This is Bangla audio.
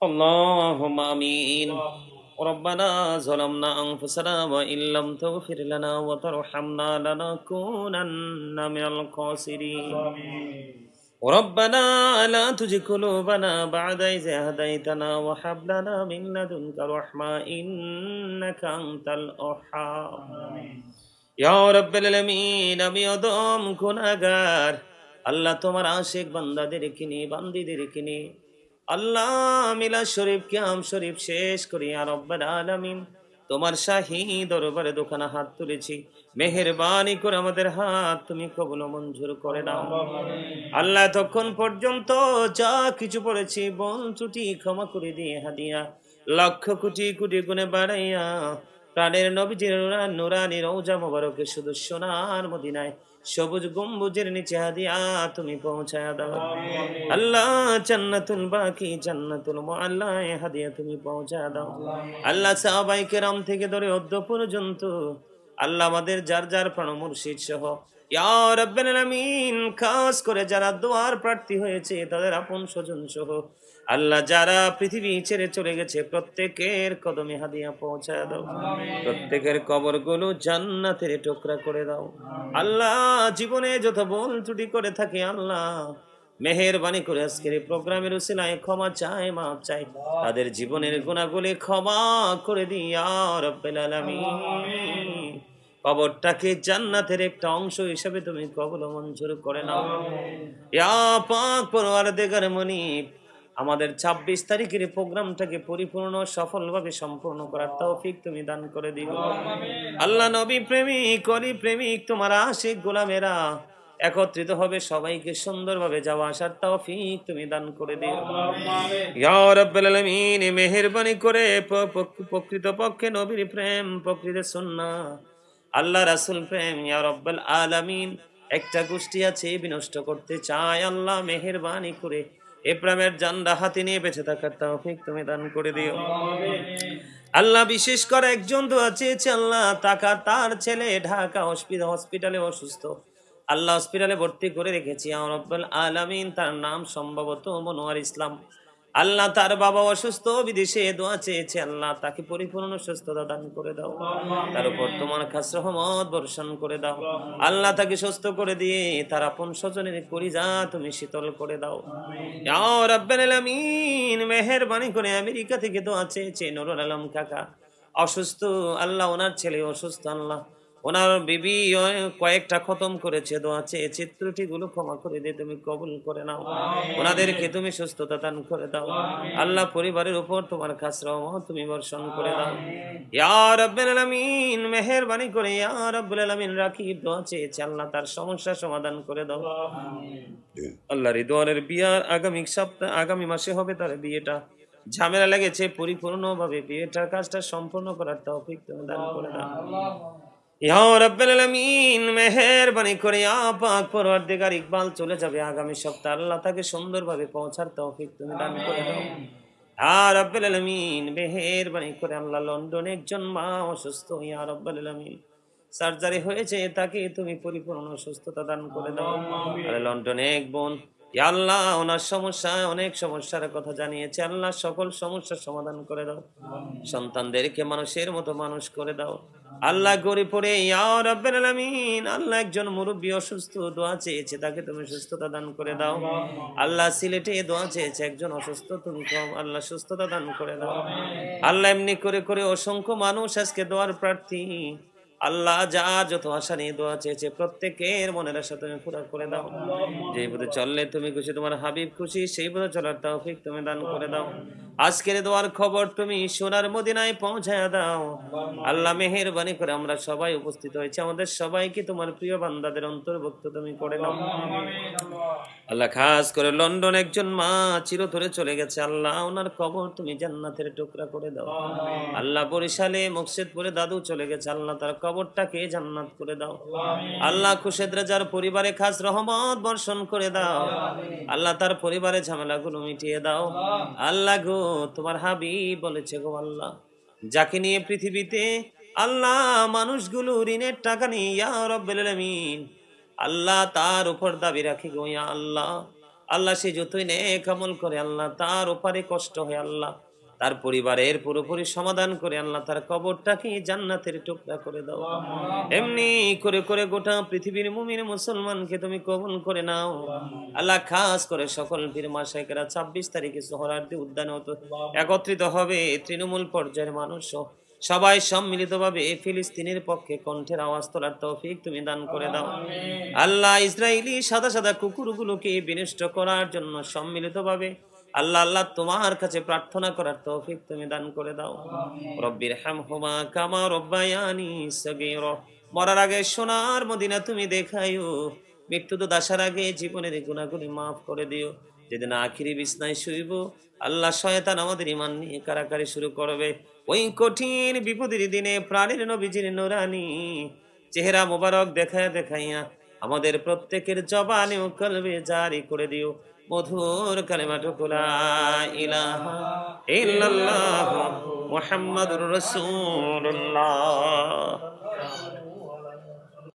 اللهم آمين. ربنا ظلمنا أنفسنا وإن لم تغفر لنا وترحمنا لنكونن من الخاسرين. ربنا لا تزغ قلوبنا بعد إذ هديتنا وهب لنا من لدنك رحمة إنك أنت الوهاب. ইয়া রাব্বাল আলামিন, আমি অদম গুনাহগার আল্লাহ, তোমার আশিক বান্দাদেরকে নিয়ে বান্দীদেরকে নিয়ে আল্লাহ মিলাদ শরীফ কিয়াম শরীফ শেষ করি। ইয়া রাব্বাল আলামিন, তোমার শাহী দরবারে দোকানে হাত তুলেছি, মেহেরবানি করে আমাদের হাত তুমি কবুল মঞ্জুর করে নাও। আল্লাহ, তখন পর্যন্ত যা কিছু পড়েছি বল ত্রুটি ক্ষমা করে দিয়ে হাদিয়া লক্ষ কোটি কোটি গুণে বাড়াইয়া প্রাণের নবীজির নুরানি রওজা মোবারকে শুধু সোনার মদিনায় সবুজ গম্বুজের নিচে হাদিয়া তুমি পৌঁছায়া দাও। আল্লাহ, জান্নাতুল বাকি জান্নাতুল মুআল্লায় হাদিয়া তুমি পৌঁছায়া দাও। আল্লাহ, সাহাবায়ে কেরাম থেকে ধরে অদ্য পর্যন্ত আল্লাহ আমাদের যার যার প্রাণ মুর্শিদ সহ ইয়া রাব্বাল আলামিন, খাস করে যারা দোয়ার প্রার্থী হয়েছে তাদের আপন স্বজন সহ আল্লাহ যারা পৃথিবী ছেড়ে চলে গেছে প্রত্যেকের কদমে হাদিয়া পৌঁছায় দাও। প্রত্যেকের কবরগুলো জান্নাতের টুকরা করে দাও। আল্লাহ, জীবনে যত ভুল ত্রুটি করে থাকি আল্লাহ মেহেরবানি করে আজকের এই প্রোগ্রামের উসিলায় ক্ষমা চাই, মাফ চাই, তাদের জীবনের গুনাহগুলি ক্ষমা করে দিই ইয়া রাব্বাল আলামিন। কবরটাকে জান্নাতের একটা অংশ হিসেবে তুমি কবুল মঞ্জুর করে নাও ইয়া পাক পরওয়ারদিগার মুনিব। আমাদের 26 তারিখের প্রোগ্রামটাকে পরিপূর্ণ সফলভাবে সম্পূর্ণ করার তৌফিক তুমি দান করে দিও। আল্লাহ, নবী প্রেমিক অলি প্রেমিক তোমার আশিক গোলামেরা একত্রিত হবে, সবাইকে সুন্দরভাবে যাওয়া আসার তৌফিক তুমি দান করে দিও ইয়া রাব্বাল আলামিন। মেহেরবানি করে প্রকৃতপক্ষে নবীর প্রেম, প্রকৃত সুন্নাহ, আল্লাহ রাসূল প্রেম ইয়া রাব্বাল আলামিন একটা গোষ্ঠী আছে বিনষ্ট করতে চায়। আল্লাহ, মেহেরবানি করে এ প্রেমের জান্ডা হাতে নিয়ে বেঁচে থাকার তৌফিক তুমি দান করে দিও। আল্লাহ, বিশেষ করে একজন দোয়া চেয়েছে আল্লাহ, তার ছেলে ঢাকা হসপিটালে অসুস্থ। আল্লাহ, হসপিটালে ভর্তি করে রেখেছি ইয়া রাব্বাল আলামিন। তার নাম সম্ভবত মনোয়ার ইসলাম। আল্লাহ, তার বাবা অসুস্থ, বিদেশে দোয়া চেয়েছে আল্লাহ, তাকে পরিপূর্ণ সুস্থতা দান করে দাও। তার উপর তোমার খাস রহমত বর্ষণ করে দাও আল্লাহ, তাকে সুস্থ করে দিয়ে তার আপন স্বজনের কলিজা তুমি শীতল করে দাও ইয়া রাব্বাল আলামিন। মেহেরবানি করে আমেরিকা থেকে দোয়া চেয়েছে নুরুল আলম কাকা, অসুস্থ আল্লাহ, ওনার ছেলে অসুস্থ আল্লাহ, ওনার বিবি কয়েকটা খতম করেছে, দোয়া চেয়েছে, ত্রুটিগুলো ক্ষমা করে দিয়ে তুমি কবুল করে নাও। ওনাদেরকে তুমি সুস্থতা দান করে দাও আল্লাহ, পরিবারের উপর তোমার খাস রহমত তুমি বর্ষণ করে দাও ইয়া রাব্বাল আলামিন। মেহেরবানি করে ইয়া রাব্বুল আলামিন রাকিব দোয়া চেয়েছে আল্লাহ, তার সমস্যা সমাধান করে দাও আল্লাহ। রিদওয়ানের বিয়ার আগামী মাসে হবে, তার বিয়েটা ঝামেলা লেগেছে, পরিপূর্ণভাবে বিয়েটার কাজটা সম্পূর্ণ করার তৌফিক তুমি দান করে দাও ইয়া রাব্বাল আলামিন। মেহেরবানি করে ইয়া পাক পরওয়ারদিগার ইকবাল চলে যাবে আগামী সপ্তাহে, আল্লাহ তাকে সুন্দরভাবে পৌঁছার তৌফিক তুমি দান করে দাও ইয়া রাব্বাল আলামিন। মেহেরবানি করে আল্লাহ, লন্ডনে একজন মা অসুস্থ ইয়া রাব্বাল আলামিন, সার্জারি হয়েছে, তাকে তুমি পরিপূর্ণ সুস্থতা দান করে দাও। আর লন্ডনে এক বোন ইয়া আল্লাহ, ওনার সমস্যা, অনেক সমস্যার কথা জানিয়েছে আল্লাহ, সকল সমস্যার সমাধান করে দাও। সন্তানদেরকে মানুষের মতো মানুষ করে দাও আল্লাহ। গড়ে পড়ে ইয়া রাব্বাল আলামিন আল্লাহ, একজন মুরব্বী অসুস্থ, দোয়া চেয়েছে, তাকে তুমি সুস্থতা দান করে দাও আল্লাহ। সিলেটে দোয়া চেয়েছে একজন অসুস্থ, তুমি আল্লাহ সুস্থতা দান করে দাও আল্লাহ। এমনি করে করে অসংখ্য মানুষ আজকে দোয়ার প্রার্থী আল্লাহ, যার যত আশা নিয়ে দোয়া চেয়েছে প্রত্যেকের মনের আশা তুমি পুরা করে দাও। যেই পথে চললে তুমি খুশি, তোমার হাবিব খুশি, সেই পথে চলার তৌফিক তুমি দান করে দাও। আজকের দোয়ার খবর তুমি সোনার মদিনায় পৌঁছায়া দাও আল্লাহ। মেহেরবানি করে আমরা সবাই উপস্থিত হয়েছে, আমাদের সবাইকে তোমার প্রিয় বান্দাদের অন্তর্ভুক্ত তুমি করে নাও আল্লাহ। খাস করে লন্ডন একজন মা চিরতরে চলে গেছে আল্লাহ, ওনার কবর তুমি জান্নাতের টুকরা করে দাও আল্লাহ। বরিশালে মুকসেদপুরে দাদু চলে গেছে আল্লাহ, তার কবরটাকে জান্নাত করে দাও আল্লাহ। খুরশেদ রাজার পরিবারে খাস রহমত বর্ষণ করে দাও আল্লাহ, তার পরিবারে ঝামেলাগুলো মিটিয়ে দাও আল্লাহ গো। তোমার হাবিব বলেছে গো আল্লাহ, যাকে নিয়ে পৃথিবীতে আল্লাহ মানুষগুলো ঋণের টাকা নিয়ে ইয়া রাব্বাল আলামিন আল্লাহ তার উপর দাবি রাখি গো ইয়া আল্লাহ। আল্লাহ সে যতই নেক আমল করে আল্লাহ তার ওপারে কষ্ট হয় আল্লাহ তার পরিবারের পুরোপুরি সমাধান করে আল্লাহ তার কবরটাকে জান্নাতের টুকরা করে দাও। এমনি করে করে গোটা পৃথিবীর মুমিন মুসলমানকে তুমি কবুল করে নাও আল্লাহ। খাস করে সকল পীর মাশায়েখরা 26 তারিখে সোহরাওয়ার্দী উদ্যানে একত্রিত হবে তৃণমূল পর্যায়ের মানুষ সবাই সম্মিলিতভাবে ফিলিস্তিনের পক্ষে কণ্ঠের আওয়াজ তোলার তৌফিক তুমি দান করে দাও আল্লাহ। ইসরায়েলি সাদা সাদা কুকুরগুলোকে বিনষ্ট করার জন্য সম্মিলিতভাবে আল্লাহ আল্লাহ তোমার কাছে প্রার্থনা করার তৌফিক তুমি দান করে দাও। রব্বির হামহুমা কামা রব্বায়ানি সগীরা। মরার আগে সোনার মদিনা তুমি দেখাইও, মৃত্যু তো আসার আগে জীবনের গুনাহগুলি মাফ করে দিও। যেদিন আখিরি বিছনায় শুইব আল্লাহ শয়তান আমাদের ঈমান নিয়ে কারাকারি শুরু করবে, ওই কঠিন বিপদের দিনে প্রাণের নবীজির নূরানি চেহারা মোবারক দেখায়া দেখাইয়া আমাদের প্রত্যেকের জবানে ও কলবে জারি করে দিও মধুর কালেমাটুকু লা ইলাহা ইল্লাল্লাহ মুহাম্মাদুর রাসূলুল্লাহ।